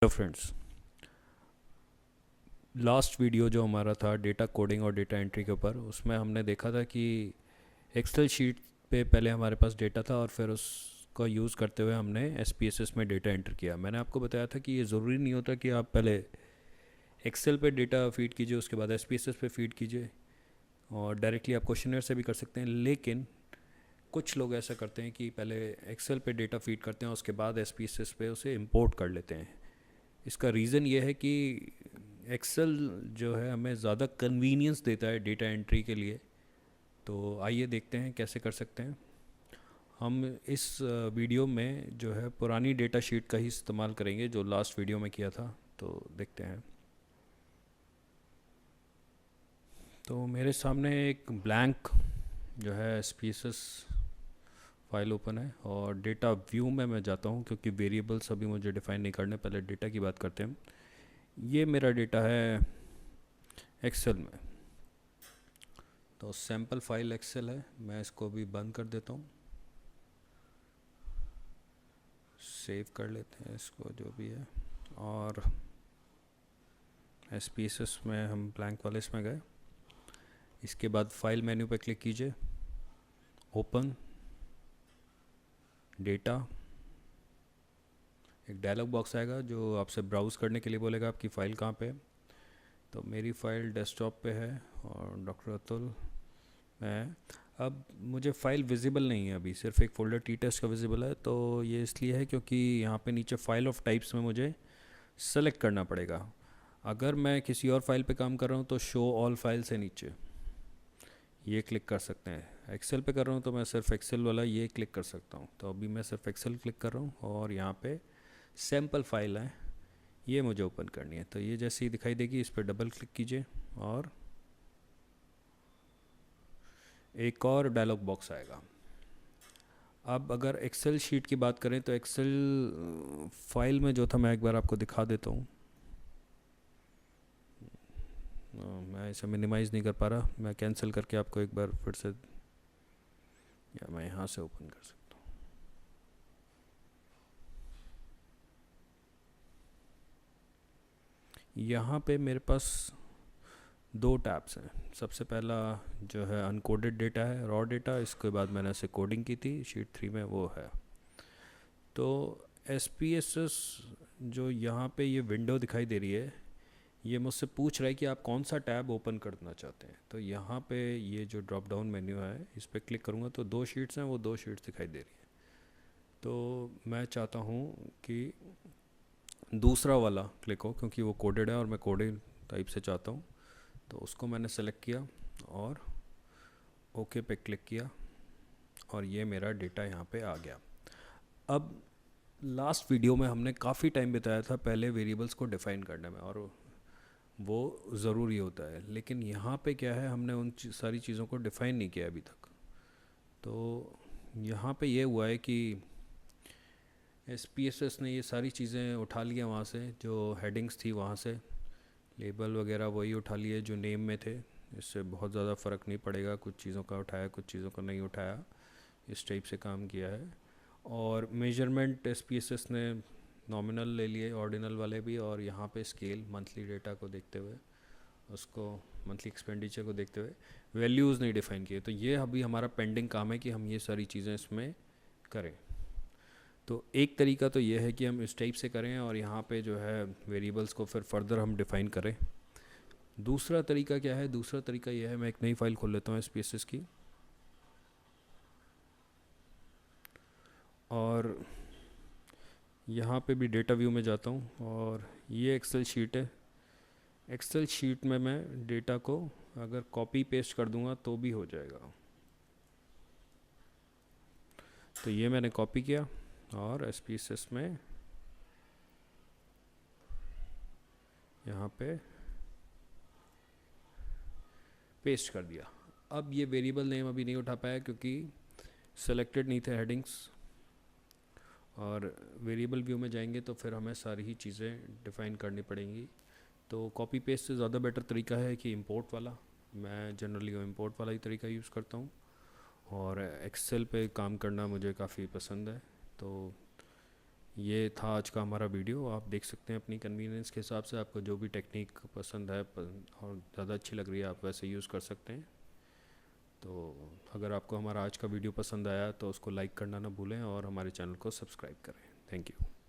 Hello friends. Last video जो हमारा था डेटा कोडिंग और डेटा एंट्री के ऊपर, उसमें हमने देखा था कि एक्सेल शीट पे पहले हमारे पास डेटा था और फिर उसका यूज़ करते हुए हमने एसपीएसएस में डेटा एंटर किया। मैंने आपको बताया था कि ये ज़रूरी नहीं होता कि आप पहले एक्सेल पे डेटा फीड कीजिए उसके बाद एसपीएसएस पे फीड कीजिए, और डायरेक्टली आप क्वेश्चनर से भी कर सकते हैं। लेकिन कुछ लोग ऐसा करते हैं कि पहले एक्सेल पे डेटा फीड करते हैं उसके बाद एसपीएसएस पे उसे इंपोर्ट कर लेते हैं। इसका रीज़न ये है कि एक्सेल जो है हमें ज़्यादा कन्वीनियंस देता है डेटा एंट्री के लिए। तो आइए देखते हैं कैसे कर सकते हैं। हम इस वीडियो में जो है पुरानी डेटा शीट का ही इस्तेमाल करेंगे जो लास्ट वीडियो में किया था। तो देखते हैं। तो मेरे सामने एक ब्लैंक जो है स्पीसेस फाइल ओपन है, और डेटा व्यू में मैं जाता हूँ क्योंकि वेरिएबल्स अभी मुझे डिफाइन नहीं करने, पहले डेटा की बात करते हैं। ये मेरा डेटा है एक्सेल में। तो सैम्पल फाइल एक्सेल है, मैं इसको भी बंद कर देता हूँ। सेव कर लेते हैं इसको जो भी है, और एस पी एस एस में हम ब्लैंक वाले इसमें गए। इसके बाद फाइल मेन्यू पर क्लिक कीजिए, ओपन डेटा। एक डायलॉग बॉक्स आएगा जो आपसे ब्राउज़ करने के लिए बोलेगा आपकी फ़ाइल कहाँ पे है। तो मेरी फ़ाइल डेस्कटॉप पे है और डॉक्टर अतुल में। अब मुझे फ़ाइल विजिबल नहीं है, अभी सिर्फ एक फ़ोल्डर टी टेस्ट का विजिबल है। तो ये इसलिए है क्योंकि यहाँ पे नीचे फाइल ऑफ टाइप्स में मुझे सेलेक्ट करना पड़ेगा। अगर मैं किसी और फाइल पे काम कर रहा हूँ तो शो ऑल फाइल से नीचे ये क्लिक कर सकते हैं। एक्सेल पे कर रहा हूँ तो मैं सिर्फ एक्सेल वाला ये क्लिक कर सकता हूँ। तो अभी मैं सिर्फ एक्सेल क्लिक कर रहा हूँ और यहाँ पे सैम्पल फाइल है, ये मुझे ओपन करनी है। तो ये जैसे ही दिखाई देगी इस पर डबल क्लिक कीजिए और एक और डायलॉग बॉक्स आएगा। अब अगर एक्सेल शीट की बात करें तो एक्सेल फाइल में जो था मैं एक बार आपको दिखा देता हूँ। मैं इसे मिनिमाइज़ नहीं कर पा रहा, मैं कैंसिल करके आपको एक बार फिर से, या मैं यहाँ से ओपन कर सकता हूँ। यहाँ पे मेरे पास दो टैब्स हैं। सबसे पहला जो है अनकोडेड डेटा है, रॉ डेटा। इसके बाद मैंने इसे कोडिंग की थी शीट 3 में, वो है। तो एस पी एस एस जो यहाँ पे ये विंडो दिखाई दे रही है, ये मुझसे पूछ रहा है कि आप कौन सा टैब ओपन करना चाहते हैं। तो यहाँ पे ये जो ड्रॉप डाउन मेन्यू है इस पर क्लिक करूँगा तो दो शीट्स हैं, वो दो शीट्स दिखाई दे रही हैं। तो मैं चाहता हूँ कि दूसरा वाला क्लिक हो क्योंकि वो कोडेड है और मैं कोडेड टाइप से चाहता हूँ। तो उसको मैंने सेलेक्ट किया और ओके पे क्लिक किया और ये मेरा डेटा यहाँ पे आ गया। अब लास्ट वीडियो में हमने काफ़ी टाइम बिताया था पहले वेरिएबल्स को डिफ़ाइन करने में, और वो ज़रूरी होता है। लेकिन यहाँ पे क्या है, हमने उन सारी चीज़ों को डिफ़ाइन नहीं किया अभी तक। तो यहाँ पे ये हुआ है कि एसपीएसएस ने ये सारी चीज़ें उठा लिया वहाँ से, जो हेडिंग्स थी वहाँ से, लेबल वगैरह वही उठा लिए जो नेम में थे। इससे बहुत ज़्यादा फ़र्क नहीं पड़ेगा, कुछ चीज़ों का उठाया कुछ चीज़ों का नहीं उठाया, इस टाइप से काम किया है। और मेजरमेंट एसपीएसएस ने नॉमिनल ले लिए, ऑर्डिनल वाले भी, और यहाँ पे स्केल मंथली डेटा को देखते हुए, उसको मंथली एक्सपेंडिचर को देखते हुए वैल्यूज़ नहीं डिफ़ाइन किए। तो ये अभी हमारा पेंडिंग काम है कि हम ये सारी चीज़ें इसमें करें। तो एक तरीका तो ये है कि हम इस टाइप से करें और यहाँ पे जो है वेरिएबल्स को फिर फर्दर हम डिफ़ाइन करें। दूसरा तरीका क्या है, दूसरा तरीका ये है, मैं एक नई फाइल खोल लेता हूँ एसपीएसएस की, और यहाँ पे भी डेटा व्यू में जाता हूँ और ये एक्सेल शीट है। एक्सेल शीट में मैं डेटा को अगर कॉपी पेस्ट कर दूंगा तो भी हो जाएगा। तो ये मैंने कॉपी किया और एसपीएसएस में यहाँ पे पेस्ट कर दिया। अब ये वेरिएबल नेम अभी नहीं उठा पाया क्योंकि सेलेक्टेड नहीं थे हेडिंग्स, और वेरिएबल व्यू में जाएंगे तो फिर हमें सारी ही चीज़ें डिफ़ाइन करनी पड़ेंगी। तो कॉपी पेस्ट से ज़्यादा बेटर तरीका है कि इंपोर्ट वाला। मैं जनरली वो इंपोर्ट वाला ही तरीका यूज़ करता हूँ, और एक्सेल पे काम करना मुझे काफ़ी पसंद है। तो ये था आज का हमारा वीडियो। आप देख सकते हैं अपनी कन्वीनियंस के हिसाब से, आपको जो भी टेक्निक पसंद है और ज़्यादा अच्छी लग रही है आप वैसे यूज़ कर सकते हैं। तो अगर आपको हमारा आज का वीडियो पसंद आया तो उसको लाइक करना ना भूलें और हमारे चैनल को सब्सक्राइब करें। Thank you.